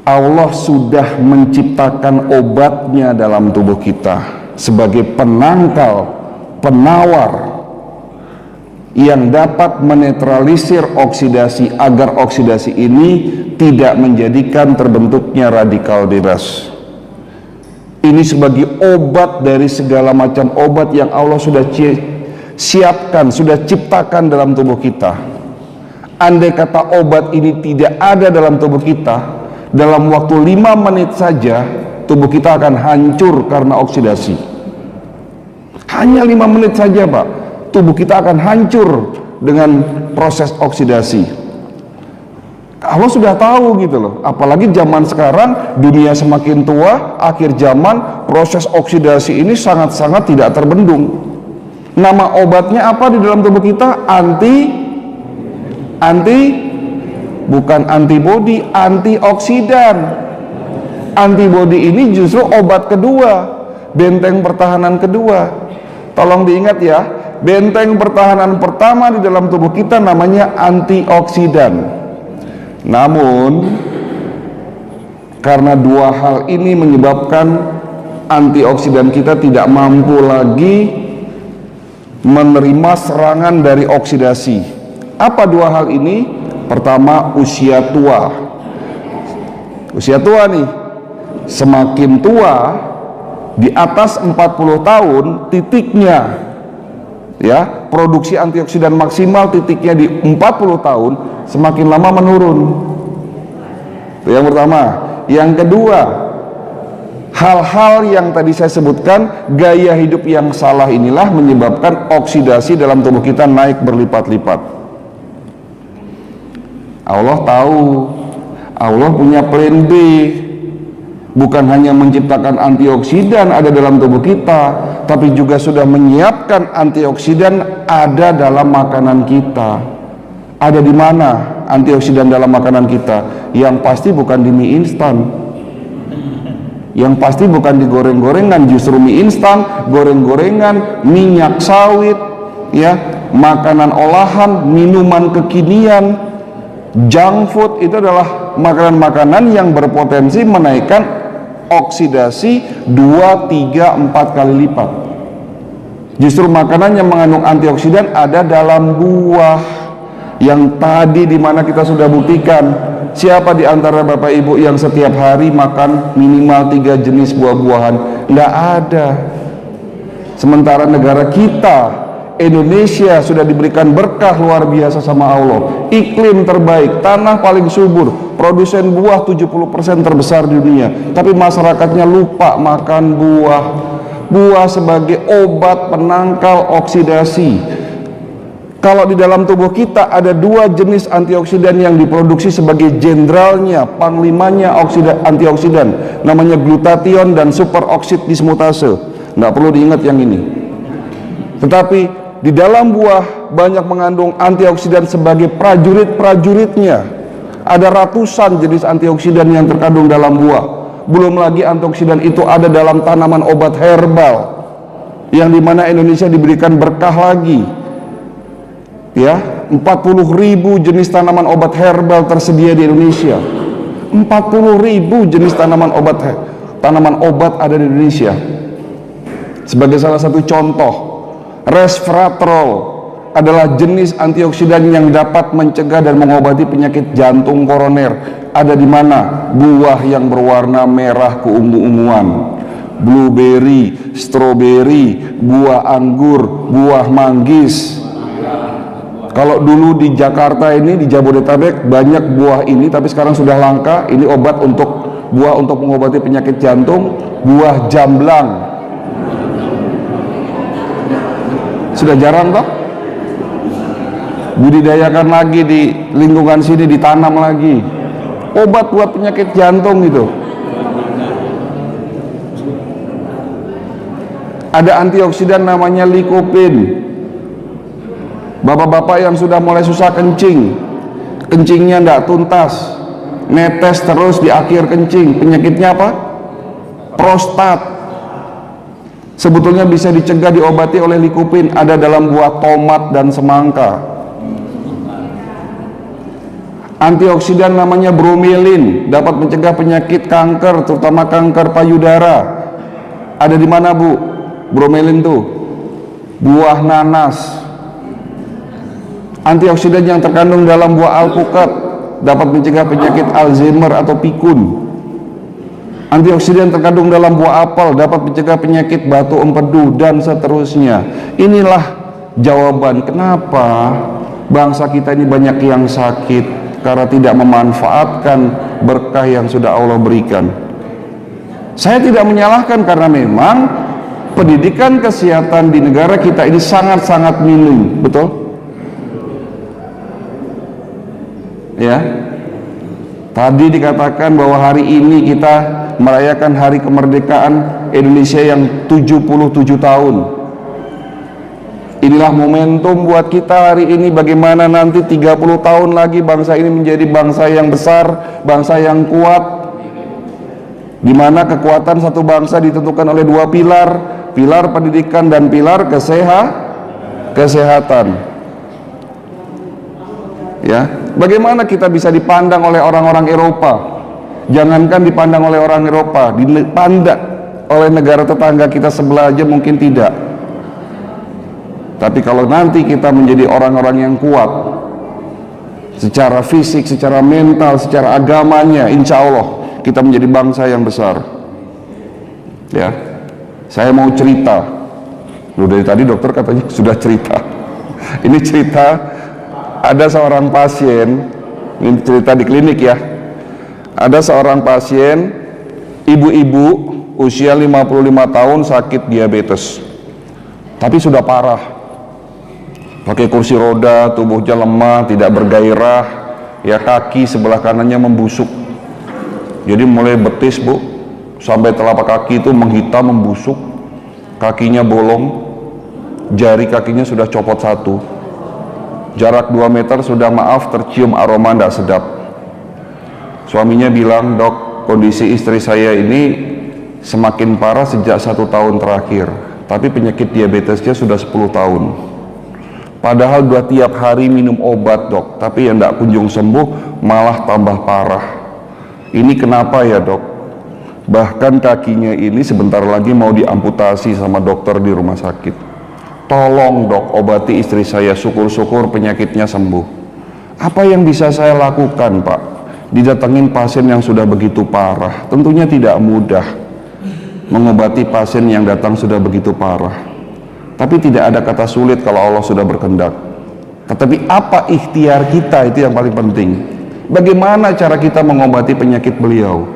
Allah sudah menciptakan obatnya dalam tubuh kita sebagai penangkal, penawar yang dapat menetralisir oksidasi agar oksidasi ini tidak menjadikan terbentuknya radikal bebas. Ini sebagai obat dari segala macam obat yang Allah sudah siapkan, sudah ciptakan dalam tubuh kita. Andai kata obat ini tidak ada dalam tubuh kita, dalam waktu 5 menit saja tubuh kita akan hancur karena oksidasi. Hanya 5 menit saja Pak, tubuh kita akan hancur dengan proses oksidasi. Allah sudah tahu gitu loh. Apalagi zaman sekarang, dunia semakin tua, akhir zaman, proses oksidasi ini sangat-sangat tidak terbendung. Nama obatnya apa di dalam tubuh kita? Bukan antibodi, antioksidan. Antibodi ini justru obat kedua, benteng pertahanan kedua. Tolong diingat ya, benteng pertahanan pertama di dalam tubuh kita namanya antioksidan. Namun karena dua hal ini menyebabkan antioksidan kita tidak mampu lagi menerima serangan dari oksidasi. Apa dua hal ini? Pertama, usia tua. Usia tua nih, semakin tua, di atas 40 tahun titiknya, ya, produksi antioksidan maksimal titiknya di 40 tahun, semakin lama menurun. Itu yang pertama. Yang kedua, hal-hal yang tadi saya sebutkan, gaya hidup yang salah inilah menyebabkan oksidasi dalam tubuh kita naik berlipat-lipat. Allah tahu, Allah punya plan B, bukan hanya menciptakan antioksidan ada dalam tubuh kita, tapi juga sudah menyiapkan antioksidan ada dalam makanan kita. Ada di mana antioksidan dalam makanan kita? Yang pasti bukan di mie instan, yang pasti bukan di goreng-gorengan. Justru mie instan, goreng-gorengan, minyak sawit, ya, makanan olahan, minuman kekinian, junk food, itu adalah makanan-makanan yang berpotensi menaikkan oksidasi 2, 3, 4 kali lipat. Justru makanan yang mengandung antioksidan ada dalam buah, yang tadi dimana kita sudah buktikan. Siapa di antara Bapak Ibu yang setiap hari makan minimal 3 jenis buah-buahan? Nggak ada. Sementara negara kita, Indonesia, sudah diberikan berkah luar biasa sama Allah, iklim terbaik, tanah paling subur, produsen buah 70% terbesar di dunia, tapi masyarakatnya lupa makan buah. Buah sebagai obat penangkal oksidasi. Kalau di dalam tubuh kita ada 2 jenis antioksidan yang diproduksi sebagai jenderalnya, panglimanya antioksidan, namanya glutathione dan superoksid dismutase. Nggak perlu diingat yang ini. Tetapi di dalam buah banyak mengandung antioksidan sebagai prajurit-prajuritnya. Ada ratusan jenis antioksidan yang terkandung dalam buah. Belum lagi antioksidan itu ada dalam tanaman obat herbal, yang dimana Indonesia diberikan berkah lagi. Ya, 40.000 jenis tanaman obat herbal tersedia di Indonesia. 40.000 jenis tanaman obat ada di Indonesia. Sebagai salah satu contoh, resveratrol adalah jenis antioksidan yang dapat mencegah dan mengobati penyakit jantung koroner. Ada di mana? Buah yang berwarna merah keungu-unguan, blueberry, strawberry, buah anggur, buah manggis. Kalau dulu di Jakarta ini, di Jabodetabek banyak buah ini, tapi sekarang sudah langka. Ini obat untuk buah untuk mengobati penyakit jantung. Buah jamblang sudah jarang toh, budidayakan lagi di lingkungan sini, ditanam lagi obat buat penyakit jantung itu. Ada antioksidan namanya lycopene. Bapak-bapak yang sudah mulai susah kencing, kencingnya tidak tuntas, netes terus di akhir kencing, penyakitnya apa? Prostat. Sebetulnya bisa dicegah, diobati oleh lycopene, ada dalam buah tomat dan semangka. Antioksidan namanya bromelin, dapat mencegah penyakit kanker, terutama kanker payudara. Ada di mana, Bu? Bromelin tuh buah nanas. Antioksidan yang terkandung dalam buah alpukat dapat mencegah penyakit Alzheimer atau pikun. Antioksidan terkandung dalam buah apel dapat mencegah penyakit batu empedu dan seterusnya. Inilah jawaban kenapa bangsa kita ini banyak yang sakit, karena tidak memanfaatkan berkah yang sudah Allah berikan. Saya tidak menyalahkan, karena memang pendidikan kesehatan di negara kita ini sangat-sangat minim, betul? Ya. Tadi dikatakan bahwa hari ini kita merayakan hari kemerdekaan Indonesia yang 77 tahun. Inilah momentum buat kita hari ini, bagaimana nanti 30 tahun lagi bangsa ini menjadi bangsa yang besar, bangsa yang kuat, di mana kekuatan satu bangsa ditentukan oleh dua pilar, pilar pendidikan dan pilar kesehatan. Ya, bagaimana kita bisa dipandang oleh orang-orang Eropa? Jangankan dipandang oleh orang Eropa, dipandang oleh negara tetangga kita sebelah aja mungkin tidak. Tapi kalau nanti kita menjadi orang-orang yang kuat secara fisik, secara mental, secara agamanya, insya Allah kita menjadi bangsa yang besar. Ya, saya mau cerita. Loh, dari tadi dokter katanya sudah cerita. Ini cerita, ada seorang pasien, ini cerita di klinik ya. Ada seorang pasien, ibu-ibu usia 55 tahun sakit diabetes, tapi sudah parah. Pakai kursi roda, tubuhnya lemah, tidak bergairah, ya, kaki sebelah kanannya membusuk. Jadi mulai betis, Bu, sampai telapak kaki itu menghitam, membusuk, kakinya bolong, jari kakinya sudah copot satu, jarak 2 meter sudah tercium aroma tidak sedap. Suaminya bilang, "Dok, kondisi istri saya ini semakin parah sejak 1 tahun terakhir, tapi penyakit diabetesnya sudah 10 tahun. Padahal tiap hari minum obat, Dok, tapi yang tidak kunjung sembuh, malah tambah parah. Ini kenapa ya, Dok? Bahkan kakinya ini sebentar lagi mau diamputasi sama dokter di rumah sakit. Tolong, Dok, obati istri saya, syukur-syukur penyakitnya sembuh." Apa yang bisa saya lakukan, Pak? Didatengin pasien yang sudah begitu parah, tentunya tidak mudah mengobati pasien yang datang sudah begitu parah. Tapi tidak ada kata sulit kalau Allah sudah berkehendak. Tetapi apa ikhtiar kita, itu yang paling penting. Bagaimana cara kita mengobati penyakit beliau?